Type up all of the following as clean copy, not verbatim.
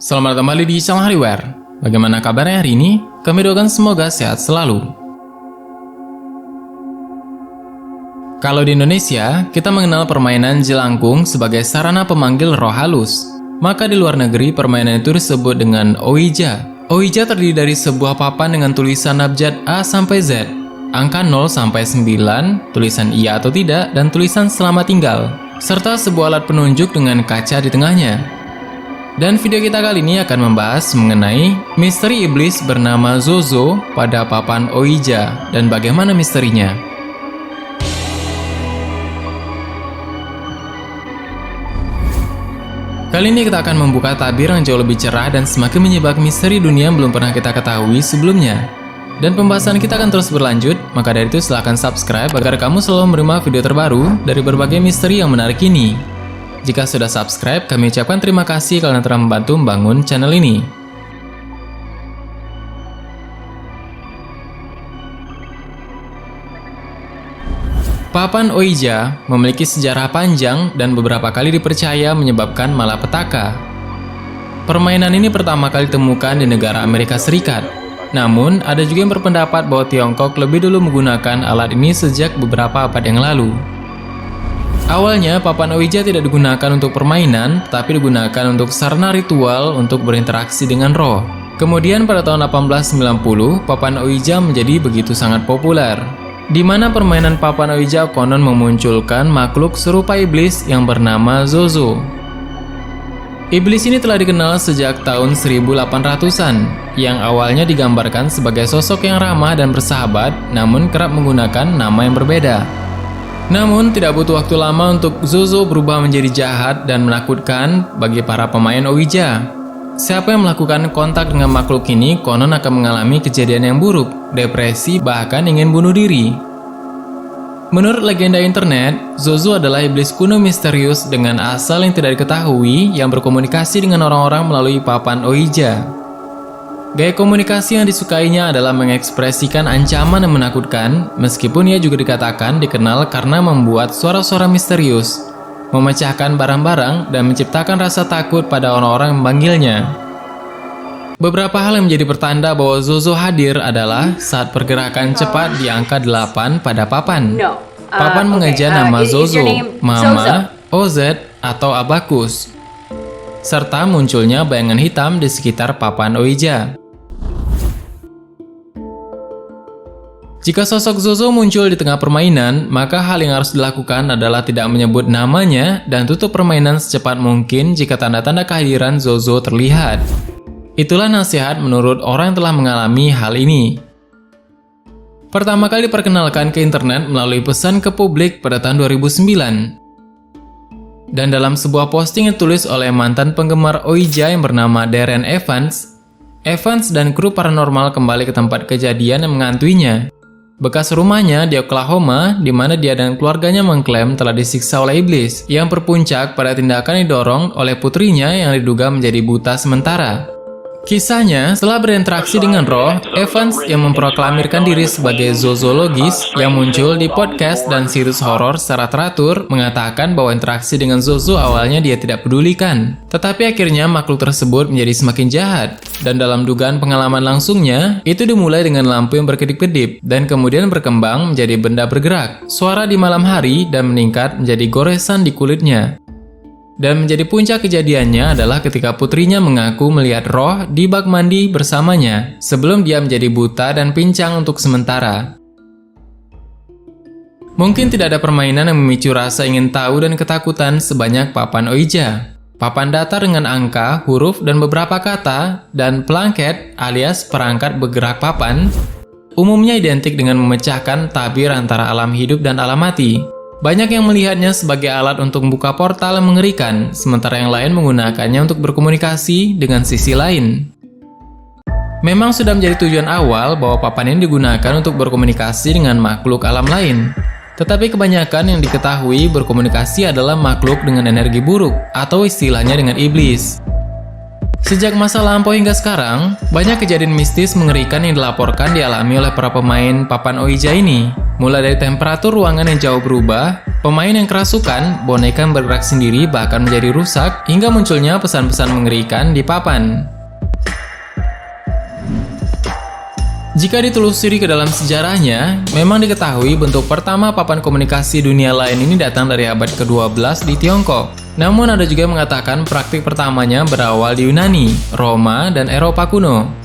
Selamat kembali di channel Hardware. Bagaimana kabarnya hari ini? Kami doakan semoga sehat selalu. Kalau di Indonesia, kita mengenal permainan jelangkung sebagai sarana pemanggil roh halus. Maka di luar negeri, permainan itu disebut dengan Ouija. Ouija terdiri dari sebuah papan dengan tulisan abjad A sampai Z, angka 0 sampai 9, tulisan iya atau tidak, dan tulisan selamat tinggal, serta sebuah alat penunjuk dengan kaca di tengahnya. Dan video kita kali ini akan membahas mengenai misteri iblis bernama Zozo pada papan Ouija dan bagaimana misterinya. Kali ini kita akan membuka tabir yang jauh lebih cerah dan semakin menyibak misteri dunia yang belum pernah kita ketahui sebelumnya. Dan pembahasan kita akan terus berlanjut, maka dari itu silahkan subscribe agar kamu selalu menerima video terbaru dari berbagai misteri yang menarik ini. Jika sudah subscribe, kami ucapkan terima kasih karena telah membantu membangun channel ini. Papan Ouija memiliki sejarah panjang dan beberapa kali dipercaya menyebabkan malapetaka. Permainan ini pertama kali ditemukan di negara Amerika Serikat. Namun, ada juga yang berpendapat bahwa Tiongkok lebih dulu menggunakan alat ini sejak beberapa abad yang lalu. Awalnya, papan Ouija tidak digunakan untuk permainan, tapi digunakan untuk sarana ritual untuk berinteraksi dengan roh. Kemudian pada tahun 1890, papan Ouija menjadi begitu sangat populer, di mana permainan papan Ouija konon memunculkan makhluk serupa iblis yang bernama Zozo. Iblis ini telah dikenal sejak tahun 1800-an, yang awalnya digambarkan sebagai sosok yang ramah dan bersahabat, namun kerap menggunakan nama yang berbeda. Namun, tidak butuh waktu lama untuk Zozo berubah menjadi jahat dan menakutkan bagi para pemain Ouija. Siapa yang melakukan kontak dengan makhluk ini konon akan mengalami kejadian yang buruk, depresi, bahkan ingin bunuh diri. Menurut legenda internet, Zozo adalah iblis kuno misterius dengan asal yang tidak diketahui yang berkomunikasi dengan orang-orang melalui papan Ouija. Gaya komunikasi yang disukainya adalah mengekspresikan ancaman yang menakutkan, meskipun ia juga dikatakan dikenal karena membuat suara-suara misterius, memecahkan barang-barang, dan menciptakan rasa takut pada orang-orang yang memanggilnya. Beberapa hal yang menjadi pertanda bahwa Zozo hadir adalah saat pergerakan cepat di angka 8 pada papan. Papan mengeja nama Zozo, Mama, OZ, atau Abakus, serta munculnya bayangan hitam di sekitar papan Ouija. Jika sosok Zozo muncul di tengah permainan, maka hal yang harus dilakukan adalah tidak menyebut namanya dan tutup permainan secepat mungkin jika tanda-tanda kehadiran Zozo terlihat. Itulah nasihat menurut orang yang telah mengalami hal ini. Pertama kali diperkenalkan ke internet melalui pesan ke publik pada tahun 2009. Dan dalam sebuah posting yang ditulis oleh mantan penggemar Ouija yang bernama Darren Evans, Evans dan kru paranormal kembali ke tempat kejadian yang mengantuinya, bekas rumahnya di Oklahoma, di mana dia dan keluarganya mengklaim telah disiksa oleh iblis, yang berpuncak pada tindakan didorong oleh putrinya yang diduga menjadi buta sementara. Kisahnya, setelah berinteraksi dengan roh, Evans yang memproklamirkan diri sebagai zoologis yang muncul di podcast dan situs horor secara teratur, mengatakan bahwa interaksi dengan Zozo awalnya dia tidak pedulikan. Tetapi akhirnya makhluk tersebut menjadi semakin jahat, dan dalam dugaan pengalaman langsungnya, itu dimulai dengan lampu yang berkedip-kedip, dan kemudian berkembang menjadi benda bergerak, suara di malam hari, dan meningkat menjadi goresan di kulitnya. Dan menjadi puncak kejadiannya adalah ketika putrinya mengaku melihat roh di bak mandi bersamanya sebelum dia menjadi buta dan pincang untuk sementara. Mungkin tidak ada permainan yang memicu rasa ingin tahu dan ketakutan sebanyak papan Ouija. Papan datar dengan angka, huruf, dan beberapa kata, dan planket alias perangkat bergerak papan, umumnya identik dengan memecahkan tabir antara alam hidup dan alam mati. Banyak yang melihatnya sebagai alat untuk membuka portal yang mengerikan, sementara yang lain menggunakannya untuk berkomunikasi dengan sisi lain. Memang sudah menjadi tujuan awal bahwa papan ini digunakan untuk berkomunikasi dengan makhluk alam lain. Tetapi kebanyakan yang diketahui berkomunikasi adalah makhluk dengan energi buruk, atau istilahnya dengan iblis. Sejak masa lampau hingga sekarang, banyak kejadian mistis mengerikan yang dilaporkan dialami oleh para pemain papan Ouija ini. mulai dari temperatur ruangan yang jauh berubah, pemain yang kerasukan, boneka yang bergerak sendiri bahkan menjadi rusak, hingga munculnya pesan-pesan mengerikan di papan. Jika ditelusuri ke dalam sejarahnya, memang diketahui bentuk pertama papan komunikasi dunia lain ini datang dari abad ke-12 di Tiongkok. Namun ada juga yang mengatakan praktik pertamanya berawal di Yunani, Roma, dan Eropa kuno.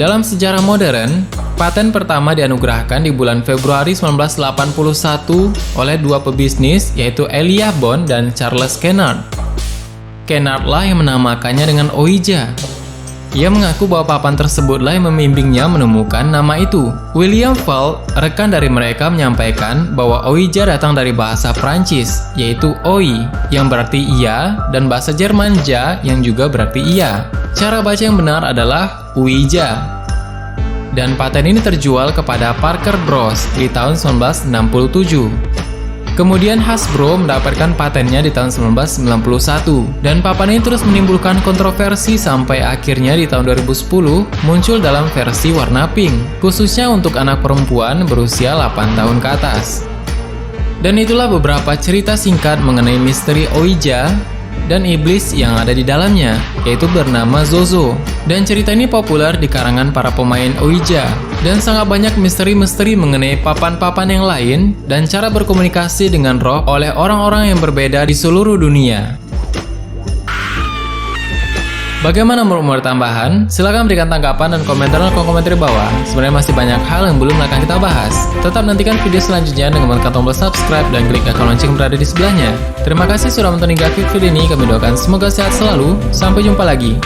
Dalam sejarah modern, paten pertama dianugerahkan di bulan Februari 1981 oleh dua pebisnis, yaitu Elijah Bond dan Charles Kennard. Kennard lah yang menamakannya dengan Ouija. Ia mengaku bahwa papan tersebutlah yang membimbingnya menemukan nama itu. William Faulk, rekan dari mereka, menyampaikan bahwa Ouija datang dari bahasa Prancis, yaitu Oi, yang berarti iya, dan bahasa Jerman Ja, yang juga berarti iya. Cara baca yang benar adalah Ouija. Dan paten ini terjual kepada Parker Bros di tahun 1967. Kemudian Hasbro mendapatkan patennya di tahun 1991, dan papan ini terus menimbulkan kontroversi sampai akhirnya di tahun 2010 muncul dalam versi warna pink, khususnya untuk anak perempuan berusia 8 tahun ke atas. Dan itulah beberapa cerita singkat mengenai misteri Ouija dan iblis yang ada di dalamnya, yaitu bernama Zozo. Dan cerita ini populer di karangan para pemain Ouija. Dan sangat banyak misteri-misteri mengenai papan-papan yang lain dan cara berkomunikasi dengan roh oleh orang-orang yang berbeda di seluruh dunia. Bagaimana menurut tambahan? Silahkan berikan tanggapan dan komentar di kolom komentar di bawah. Sebenarnya masih banyak hal yang belum akan kita bahas. Tetap nantikan video selanjutnya dengan menekan tombol subscribe dan klik icon lonceng yang berada di sebelahnya. Terima kasih sudah menonton hingga akhir video ini. Kami doakan semoga sehat selalu. Sampai jumpa lagi.